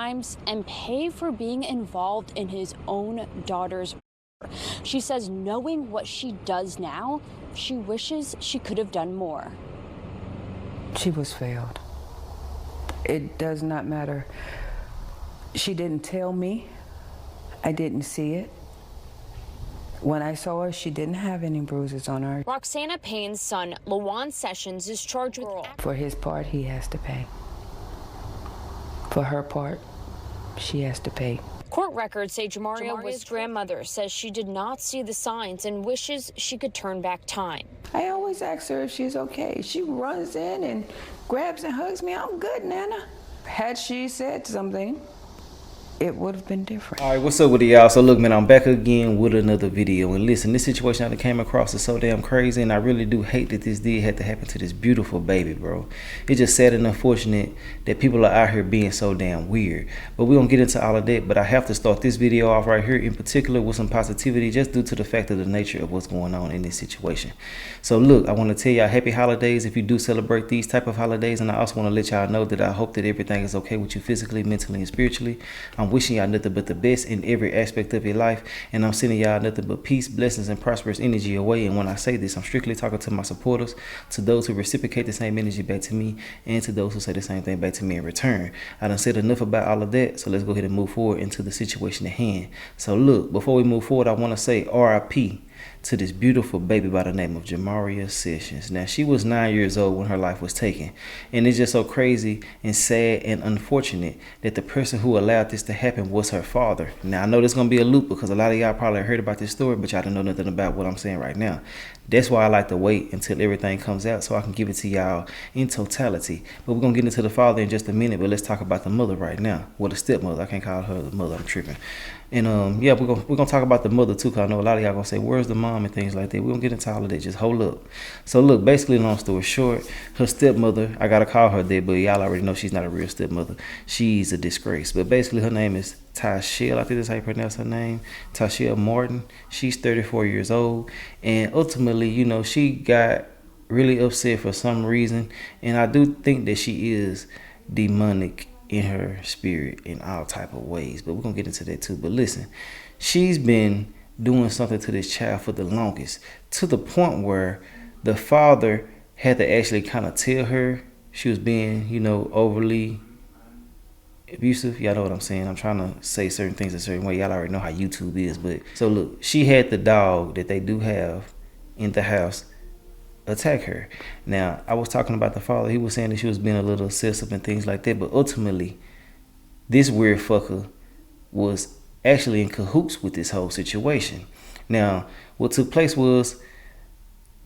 crimes and pay for being involved in his own daughter's murder. She says knowing what she does now, she wishes she could have done more. She was failed. It does not matter. She didn't tell me. I didn't see it. When I saw her, she didn't have any bruises on her. Roxana Payne's son, Lawan Sessions, is charged with... For his part, he has to pay. For her part, she has to pay. Court records say Jamaria's grandmother says she did not see the signs and wishes she could turn back time. I always ask her if she's okay. She runs in and grabs and hugs me. I'm good, Nana. Had she said something, it would have been different. All right, what's up with y'all? So look, man, I'm back again with another video. And listen, this situation I came across is so damn crazy, and I really do hate that this did have to happen to this beautiful baby, bro. It's just sad and unfortunate that people are out here being so damn weird. But we're gonna get into all of that. But I have to start this video off right here in particular with some positivity, just due to the fact of the nature of what's going on in this situation. So look, I want to tell y'all happy holidays if you do celebrate these type of holidays, and I also want to let y'all know that I hope that everything is okay with you physically, mentally, and spiritually. I'm wishing y'all nothing but the best in every aspect of your life, and I'm sending y'all nothing but peace, blessings, and prosperous energy away. And when I say this, I'm strictly talking to my supporters, to those who reciprocate the same energy back to me, and to those who say the same thing back to me in return. I done said enough about all of that, so let's go ahead and move forward into the situation at hand. So look, before we move forward, I want to say RIP to this beautiful baby by the name of Jamaria Sessions. Now, she was 9 years old when her life was taken, and it's just so crazy and sad and unfortunate that the person who allowed this to happen was her father. Now, I know there's gonna be a loop because a lot of y'all probably heard about this story, but y'all don't know nothing about what I'm saying right now. That's why I like to wait until everything comes out so I can give it to y'all in totality. But we're gonna get into the father in just a minute, but let's talk about the mother right now. Well, the stepmother. I can't call her the mother, I'm tripping. And yeah, we're gonna talk about the mother too, because I know a lot of y'all gonna say, where's the mom and things like that. We're gonna get into all of that. Just hold up. So look, basically, long story short, her stepmother, I gotta call her that, but y'all already know she's not a real stepmother. She's a disgrace. But basically, her name is Tyshell, I think that's how you pronounce her name, Tyshell Martin. She's 34 years old, and ultimately, you know, she got really upset for some reason, and I do think that she is demonic in her spirit in all type of ways, but we're gonna get into that too. But listen, she's been doing something to this child for the longest, to the point where the father had to actually kind of tell her she was being, you know, overly abusive. Y'all know what I'm saying. I'm trying to say certain things a certain way. Y'all already know how YouTube is. But so look, she had the dog that they do have in the house attack her. Now, I was talking about the father. He was saying that she was being a little excessive and things like that. But ultimately, this weird fucker was actually in cahoots with this whole situation. Now, what took place was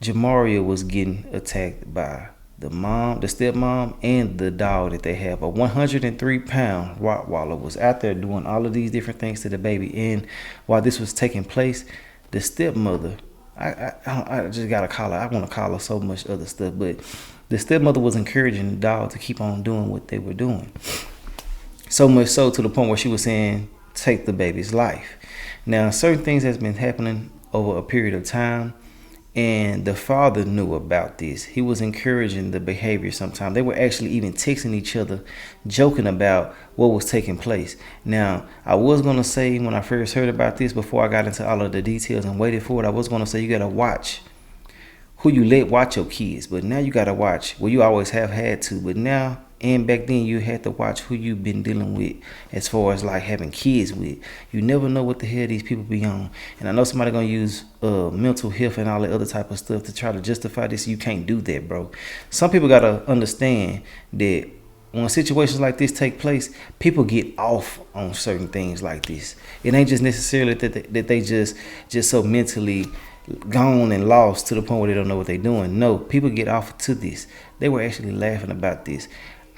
Jamaria was getting attacked by the mom, the stepmom, and the dog that they have. A 103-pound Rottweiler was out there doing all of these different things to the baby. And while this was taking place, the stepmother, I just gotta call her. I want to call her so much other stuff, but the stepmother was encouraging the dog to keep on doing what they were doing. So much so to the point where she was saying, take the baby's life. Now, certain things has been happening over a period of time, and the father knew about this. He was encouraging the behavior sometimes. They were actually even texting each other, joking about what was taking place. Now, I was going to say when I first heard about this, before I got into all of the details and waited for it, I was going to say you got to watch who you let watch your kids. But now you got to watch, well, you always have had to, but now and back then you had to watch who you've been dealing with as far as like having kids with. You never know what the hell these people be on. And I know somebody gonna use mental health and all that other type of stuff to try to justify this. You can't do that, bro. Some people gotta understand that when situations like this take place, people get off on certain things like this. It ain't just necessarily that they just so mentally gone and lost to the point where they don't know what they're doing. No, people get off to this. They were actually laughing about this.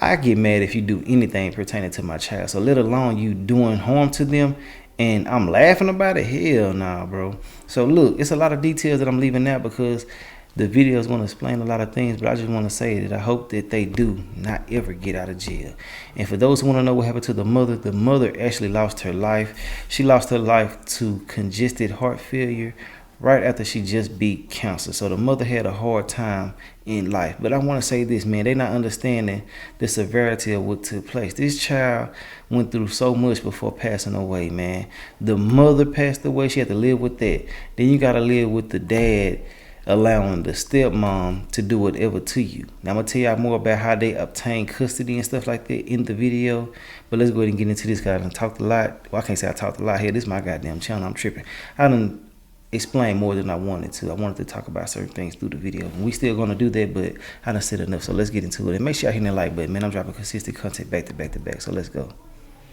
I get mad if you do anything pertaining to my child, so let alone you doing harm to them, and I'm laughing about it? Hell nah, bro. So look, it's a lot of details that I'm leaving out because the video is going to explain a lot of things, but I just want to say that I hope that they do not ever get out of jail. And for those who want to know what happened to the mother actually lost her life. She lost her life to congested heart failure, right after she just beat cancer. So the mother had a hard time in life. But I want to say this, man, they not understanding the severity of what took place. This child went through so much before passing away, man. The mother passed away. She had to live with that. Then you got to live with the dad allowing the stepmom to do whatever to you. Now I'm gonna tell y'all more about how they obtain custody and stuff like that in the video, but let's go ahead and get into this because I done talked a lot. Well, I can't say I talked a lot here. This is my goddamn channel. I'm tripping. I done explained more than I wanted to. I wanted to talk about certain things through the video, and we still gonna do that, but I done said enough, so let's get into it. And make sure y'all hit that like button, man. I'm dropping consistent content back to back to back, so let's go.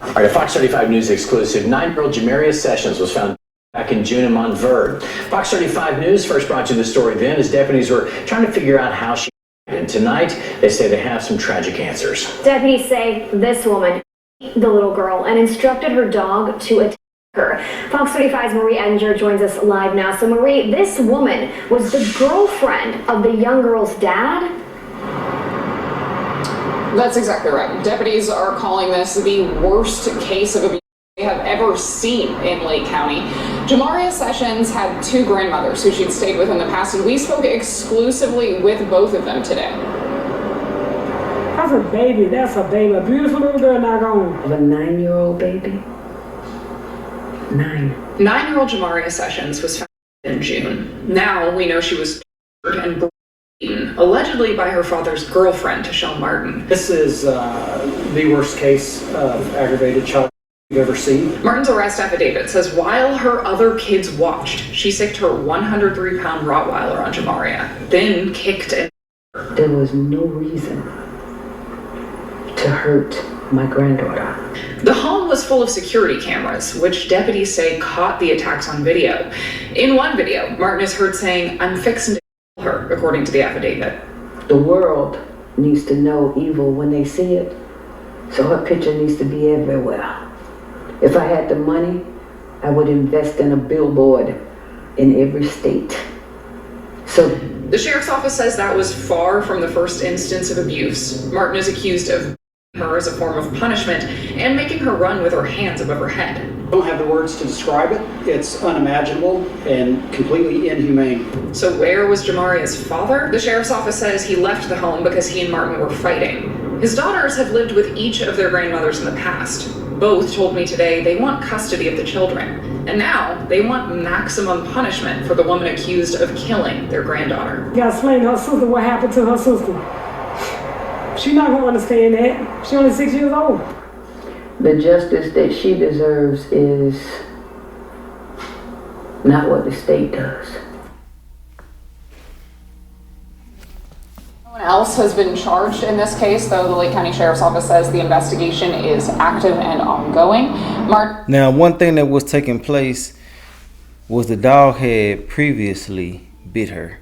All right, a Fox 35 News exclusive. 9-year-old Jamaria Sessions was found back in June in Montverde. Fox 35 News first brought you the story then as deputies were trying to figure out how she died. And tonight, they say they have some tragic answers. Deputies say this woman, the little girl, and instructed her dog to attack her. Fox 35's Marie Edinger joins us live now. So Marie, this woman was the girlfriend of the young girl's dad? That's exactly right. Deputies are calling this the worst case of abuse they have ever seen in Lake County. Jamaria Sessions had two grandmothers who she'd stayed with in the past, and we spoke exclusively with both of them today. That's a baby. That's a baby. A beautiful little girl not gone. Of a 9-year-old baby? 9. 9-year-old Jamaria Sessions was found in June. Now we know she was tortured and beaten, allegedly by her father's girlfriend, Tashelle Martin. This is the worst case of aggravated child you've ever seen. Martin's arrest affidavit says while her other kids watched, she sicked her 103-pound Rottweiler on Jamaria, then kicked and There was no reason to hurt my granddaughter. The home was full of security cameras, which deputies say caught the attacks on video. In one video, Martin is heard saying, "I'm fixing to kill her," according to the affidavit. The world needs to know evil when they see it, so her picture needs to be everywhere. If I had the money, I would invest in a billboard in every state. So The sheriff's office says that was far from the first instance of abuse. Martin is accused of her as a form of punishment and making her run with her hands above her head. I don't have the words to describe it. It's unimaginable and completely inhumane. So where was Jamaria's father? The sheriff's office says he left the home because he and Martin were fighting. His daughters have lived with each of their grandmothers in the past. Both told me today they want custody of the children. And now they want maximum punishment for the woman accused of killing their granddaughter. You gotta explain to her sister what happened to her sister. She not gonna understand that. She only 6 years old. the justice that she deserves is not what the state does. No one else has been charged in this case, though the Lake County Sheriff's Office says the investigation is active and ongoing. Now, one thing that was taking place was the dog had previously bit her,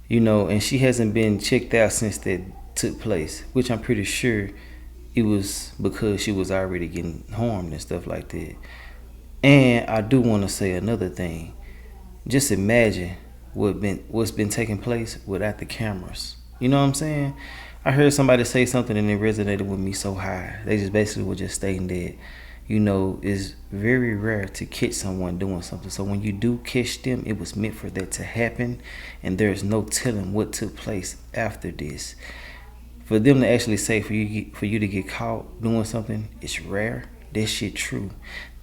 you know, and she hasn't been checked out since that took place, which I'm pretty sure it was because she was already getting harmed and stuff like that. And I do want to say another thing. Just imagine what's been taking place without the cameras. You know what I'm saying? I heard somebody say something and it resonated with me so high. They just basically were just stating that, you know, it's very rare to catch someone doing something. So when you do catch them, it was meant for that to happen, and there's no telling what took place after this. For them to actually say for you to get caught doing something, it's rare. That shit true.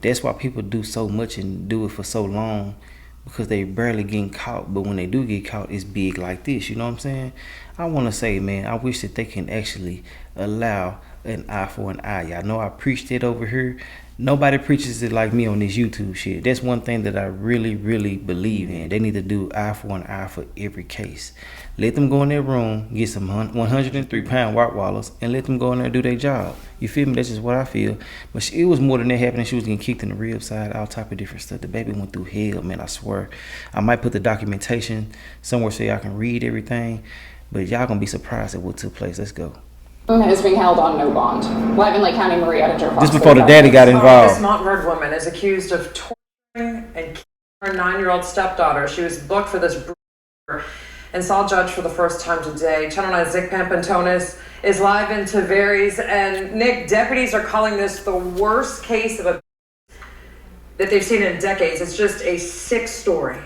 That's why people do so much and do it for so long, because they barely getting caught. But when they do get caught, it's big like this. You know what I'm saying? I want to say, man, I wish that they can actually allow an eye for an eye. Y'all know I preached it over here. Nobody preaches it like me on this YouTube shit. That's one thing that I really, really believe in. They need to do eye for an eye for every case. Let them go in their room, get some 103-pound Rottweilers, and let them go in there and do their job. You feel me? That's just what I feel. But it was more than that happening. She was getting kicked in the rib side, all type of different stuff. The baby went through hell, man, I swear. I might put the documentation somewhere so y'all can read everything, but y'all gonna be surprised at what took place. Let's go. Is being held on no bond. Live in Lake County, Marie Edinger. Just before the daddy got involved. This Montverde woman is accused of torturing and killing her 9-year-old stepdaughter. She was booked for this brutal and saw a judge for the first time today. Channel 9's Nick Pampantonis is live in Tavares. And Nick, deputies are calling this the worst case of abuse that they've seen in decades. It's just a sick story.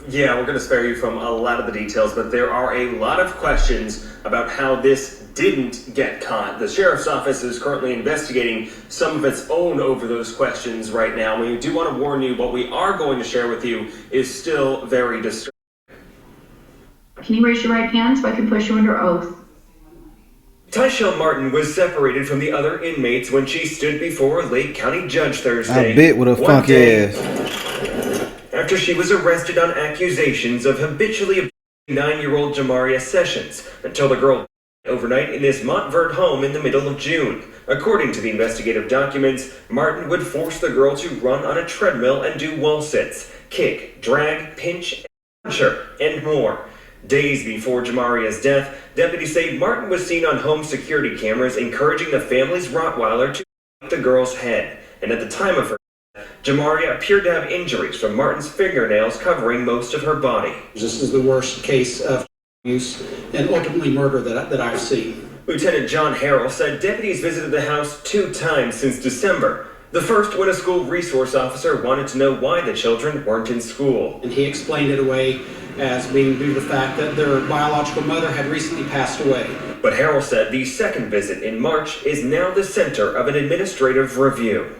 Yeah, we're going to spare you from a lot of the details, but there are a lot of questions about how this didn't get caught. The sheriff's office is currently investigating some of its own over those questions right now. We do want to warn you, what we are going to share with you is still very disturbing. Can you raise your right hand so I can place you under oath? Tyshell Martin was separated from the other inmates when she stood before a Lake County judge Thursday. I bet with a funky ass. After she was arrested on accusations of habitually abusing 9-year-old Jamaria Sessions until the girl died overnight in this Montverde home in the middle of June. According to the investigative documents, Martin would force the girl to run on a treadmill and do wall sits, kick, drag, pinch, punch her, and more. Days before Jamaria's death, deputies say Martin was seen on home security cameras encouraging the family's Rottweiler to bite the girl's head. And at the time of her death, Jamaria appeared to have injuries from Martin's fingernails covering most of her body. This is the worst case of abuse and ultimately murder that I've seen. Lieutenant John Harrell said deputies visited the house 2 times since December. The first when a school resource officer wanted to know why the children weren't in school. And he explained it away as being due to the fact that their biological mother had recently passed away. But Harrell said the second visit in March is now the center of an administrative review.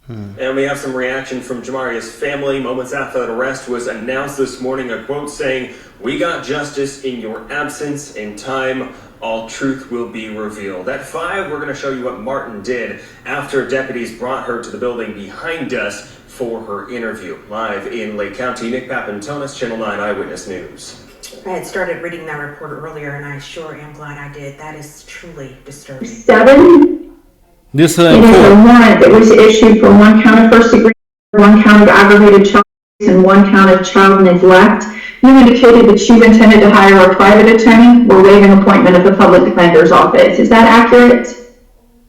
And we have some reaction from Jamaria's family moments after that arrest was announced this morning. A quote saying, "We got justice in your absence. In time, all truth will be revealed." At 5, we're going to show you what Martin did after deputies brought her to the building behind us for her interview. Live in Lake County, Nick Papantonis, Channel 9 Eyewitness News. I had started reading that report earlier, and I sure am glad I did. That is truly disturbing. 7. This It is a warrant that was issued for 1 count of first degree, 1 count of aggravated child abuse, and 1 count of child neglect. You indicated that you intended to hire a private attorney or waive an appointment of the public defender's office. Is that accurate?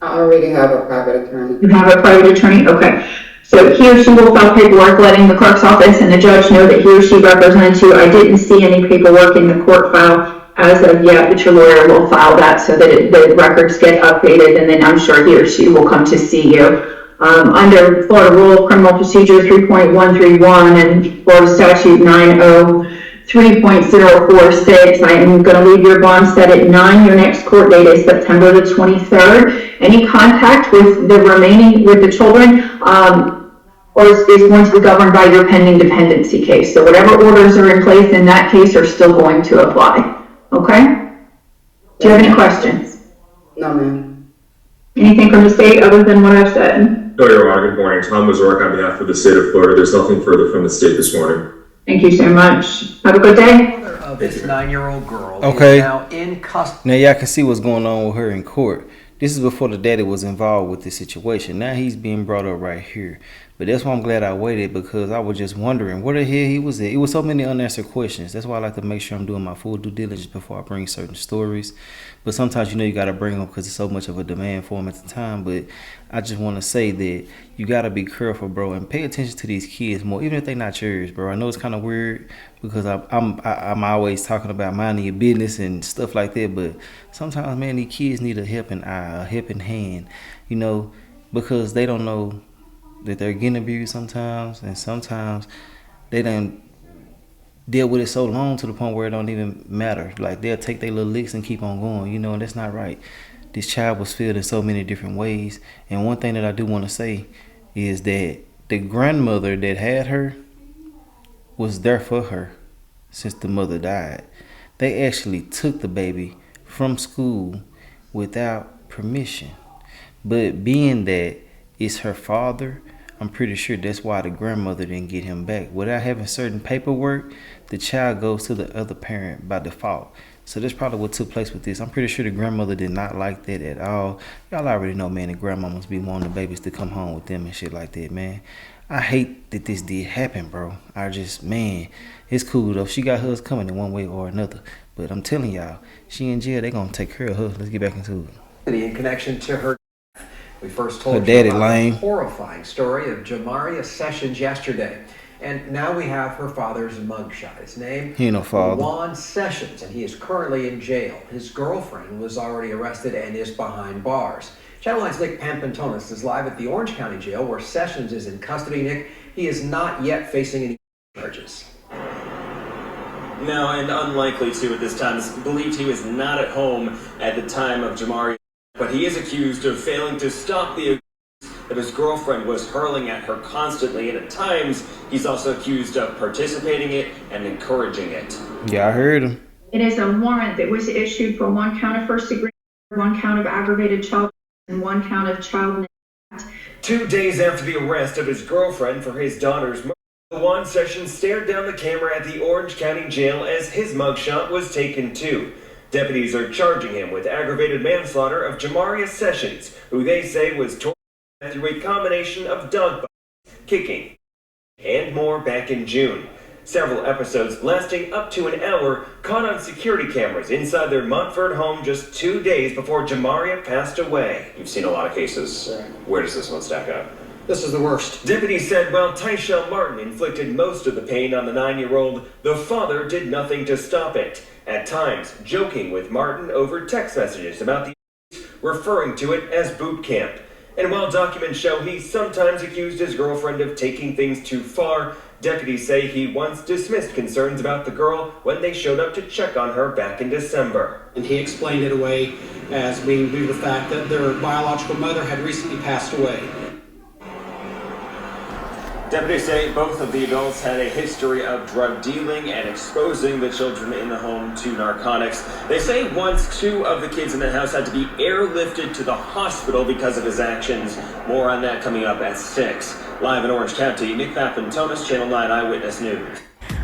I already have a private attorney. You have a private attorney? Okay. So he or she will file paperwork letting the clerk's office and the judge know that he or she represents you. I didn't see any paperwork in the court file as of yet, but your lawyer will file that so that the records get updated, and then I'm sure he or she will come to see you. Under Florida Rule of Criminal Procedure 3.131 and Florida Statute 903.046, I am going to leave your bond set at 9. Your next court date is September the 23rd. Any contact with the children, or is going to be governed by your pending dependency case. So whatever orders are in place in that case are still going to apply. Okay? Do you have any questions? No, ma'am. Anything from the state other than what I've said? No, Your Honor. Good morning. Tom Mazurk on behalf of the state of Florida. There's nothing further from the state this morning. Thank you so much. Have a good day. Of this 9-year-old girl Okay. is now in custody. Now y'all can see what's going on with her in court. This is before the daddy was involved with this situation. Now he's being brought up right here. But that's why I'm glad I waited, because I was just wondering where the hell he was at. It was so many unanswered questions. That's why I like to make sure I'm doing my full due diligence before I bring certain stories. But sometimes, you got to bring them because there's so much of a demand for them at the time. But I just want to say that you got to be careful, bro, and pay attention to these kids more, even if they're not yours, bro. I know it's kind of weird because I'm always talking about minding your business and stuff like that. But sometimes, man, these kids need a helping eye, a helping hand, because they don't know that they're getting abused sometimes, and sometimes they don't deal with it so long to the point where it don't even matter. Like, they'll take their little licks and keep on going, and that's not right. This child was filled in so many different ways, and one thing that I do want to say is that the grandmother that had her was there for her since the mother died. They actually took the baby from school without permission, but being that it's her father, I'm pretty sure that's why the grandmother didn't get him back. Without having certain paperwork, the child goes to the other parent by default. So that's probably what took place with this. I'm pretty sure the grandmother did not like that at all. Y'all already know, man, the grandmamas be wanting the babies to come home with them and shit like that, man. I hate that this did happen, bro. Man, it's cool though. She got hers coming in one way or another. But I'm telling y'all, she in jail, they gonna take care of her. Let's get back into it. In connection to her death. We first told Her daddy you about lame. the horrifying story of Jamaria Sessions yesterday. And now we have her father's mugshot. His name? He ain't no father. Juan Sessions, and he is currently in jail. His girlfriend was already arrested and is behind bars. Channel 9's Nick Pampantonis is live at the Orange County Jail where Sessions is in custody. Nick, he is not yet facing any charges. Now, and unlikely to at this time, it's believed he was not at home at the time of Jamaria, but he is accused of failing to stop the abuse that his girlfriend was hurling at her constantly, and at times he's also accused of participating in it and encouraging it. Yeah, I heard him. It is a warrant that was issued for 1 count of first degree, 1 count of aggravated child, and 1 count of child neglect. 2 days after the arrest of his girlfriend for his daughter's murder, LaJuan Sessions stared down the camera at the Orange County Jail as his mugshot was taken too. Deputies are charging him with aggravated manslaughter of Jamaria Sessions, who they say was tortured through a combination of dog bites, kicking, and more back in June. Several episodes lasting up to an hour caught on security cameras inside their Montford home just 2 days before Jamaria passed away. You've seen a lot of cases. Where does this one stack up? This is the worst. Deputies said while Tyshell Martin inflicted most of the pain on the 9-year-old, the father did nothing to stop it, at times joking with Martin over text messages about the referring to it as boot camp. And while documents show he sometimes accused his girlfriend of taking things too far, deputies say he once dismissed concerns about the girl when they showed up to check on her back in December. And he explained it away as being due to the fact that their biological mother had recently passed away. Deputies say both of the adults had a history of drug dealing and exposing the children in the home to narcotics. They say once 2 of the kids in the house had to be airlifted to the hospital because of his actions. More on that coming up at 6. Live in Orange County, Nick Papantonis, Channel 9 Eyewitness News.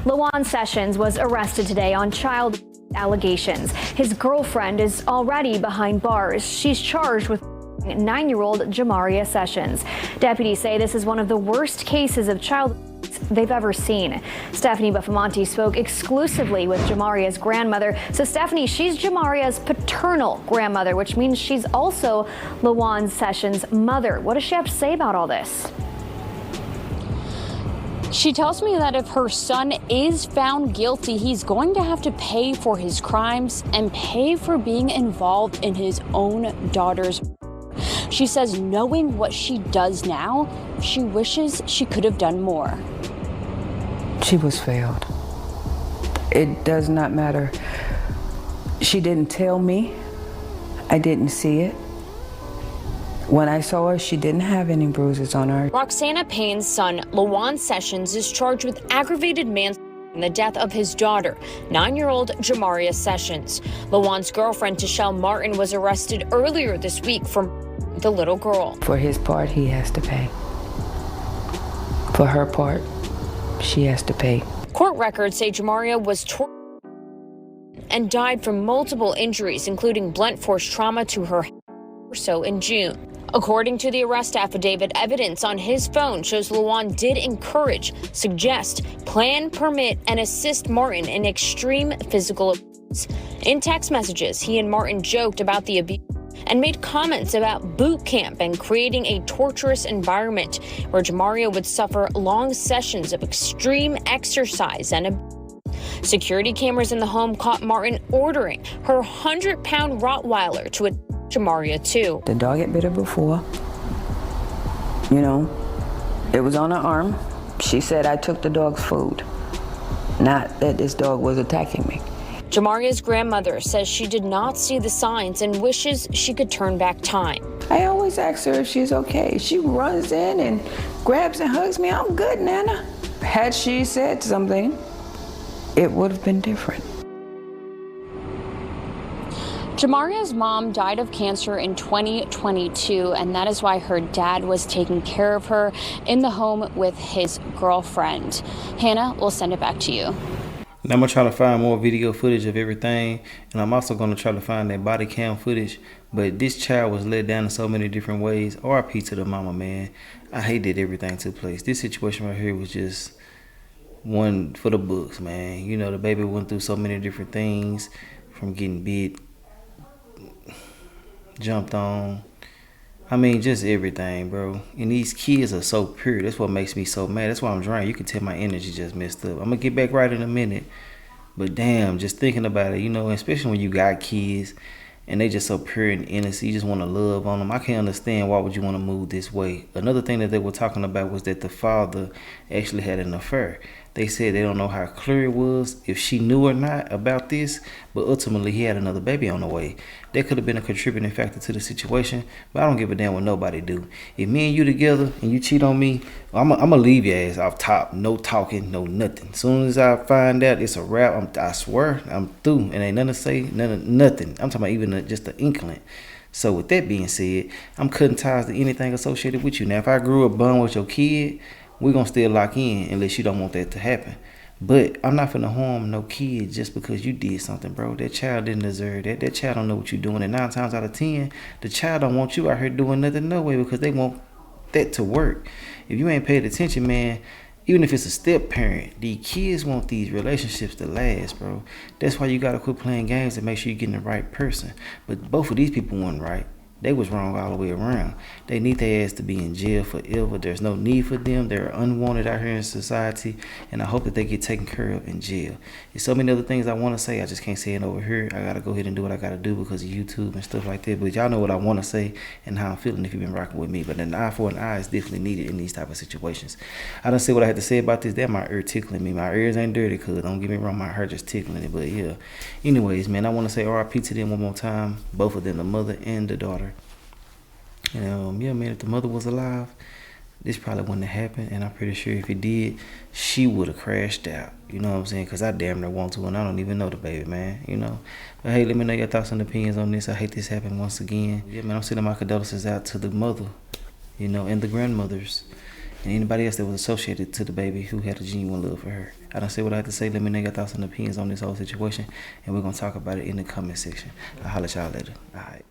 LaJuan Sessions was arrested today on child allegations. His girlfriend is already behind bars. She's charged with 9-year-old Jamaria Sessions. Deputies say this is one of the worst cases of child abuse they've ever seen. Stephanie Buffamonte spoke exclusively with Jamaria's grandmother. So Stephanie, she's Jamaria's paternal grandmother, which means she's also LaJuan Sessions' mother. What does she have to say about all this? She tells me that if her son is found guilty, he's going to have to pay for his crimes and pay for being involved in his own daughter's murder. She says knowing what she does now, she wishes she could have done more. She was failed. It does not matter. She didn't tell me. I didn't see it. When I saw her, she didn't have any bruises on her. Roxana Payne's son, LaJuan Sessions, is charged with aggravated manslaughter in the death of his daughter, 9-year-old Jamaria Sessions. LaJuan's girlfriend, Tyshell Martin, was arrested earlier this week for the little girl. For his part, he has to pay. For her part, she has to pay. Court records say Jamaria was tortured and died from multiple injuries, including blunt force trauma to her torso in June. According to the arrest affidavit, evidence on his phone shows LaJuan did encourage, suggest, plan, permit, and assist Martin in extreme physical abuse. In text messages, he and Martin joked about the abuse and made comments about boot camp and creating a torturous environment where Jamaria would suffer long sessions of extreme exercise and abuse. Security cameras in the home caught Martin ordering her 100-pound Rottweiler to attack Jamaria too. The dog had bit her before. You know, it was on her arm. She said I took the dog's food, not that this dog was attacking me. Jamaria's grandmother says she did not see the signs and wishes she could turn back time. I always ask her if she's okay. She runs in and grabs and hugs me. I'm good, Nana. Had she said something, it would have been different. Jamaria's mom died of cancer in 2022, and that is why her dad was taking care of her in the home with his girlfriend. Hannah, we'll send it back to you. And I'm going to try to find more video footage of everything. And I'm also going to try to find that body cam footage. But this child was let down in so many different ways. RIP to the mama, man. I hate that everything took place. This situation right here was just one for the books, man. You know, the baby went through so many different things, from getting bit, jumped on. I mean, just everything, bro. And these kids are so pure. That's what makes me so mad. That's why I'm drained. You can tell my energy just messed up. I'm going to get back right in a minute. But damn, just thinking about it, you know, especially when you got kids and they just so pure and innocent. You just want to love on them. I can't understand why would you want to move this way. Another thing that they were talking about was that the father actually had an affair. They said they don't know how clear it was, if she knew or not about this, but ultimately he had another baby on the way. That could have been a contributing factor to the situation, but I don't give a damn what nobody do. If me and you together and you cheat on me, I'm gonna leave your ass off top. No talking, no nothing. As soon as I find out it's a wrap, I swear I'm through, and ain't nothing to say, nothing. I'm talking about even just the inkling. So with that being said, I'm cutting ties to anything associated with you. Now, if I grew up bond with your kid, we're going to still lock in unless you don't want that to happen. But I'm not finna harm no kid just because you did something, bro. That child didn't deserve that. That child don't know what you're doing. And 9 times out of 10, the child don't want you out here doing nothing no way because they want that to work. If you ain't paid attention, man, even if it's a step parent, the kids want these relationships to last, bro. That's why you gotta quit playing games and make sure you're getting the right person. But both of these people weren't right. They was wrong all the way around. They need their ass to be in jail forever. There's no need for them. They're unwanted out here in society, and I hope that they get taken care of in jail. There's so many other things I want to say. I just can't say it over here. I gotta go ahead and do what I gotta do because of YouTube and stuff like that. But y'all know what I want to say and how I'm feeling if you've been rocking with me. But an eye for an eye is definitely needed in these type of situations. I done said what I had to say about this. That my ear tickling me. My ears ain't dirty, cause don't get me wrong, my heart just tickling it. But yeah. Anyways, man, I want to say RIP to them one more time. Both of them, the mother and the daughter. And yeah, man, if the mother was alive, this probably wouldn't have happened. And I'm pretty sure if it did, she would have crashed out. You know what I'm saying? Because I damn near want to, and I don't even know the baby, man. You know? But hey, let me know your thoughts and opinions on this. I hate this happened once again. Yeah, man, I'm sending my condolences out to the mother, you know, and the grandmothers, and anybody else that was associated to the baby who had a genuine love for her. I don't say what I have to say. Let me know your thoughts and opinions on this whole situation, and we're going to talk about it in the comment section. I'll holler at y'all later. All right.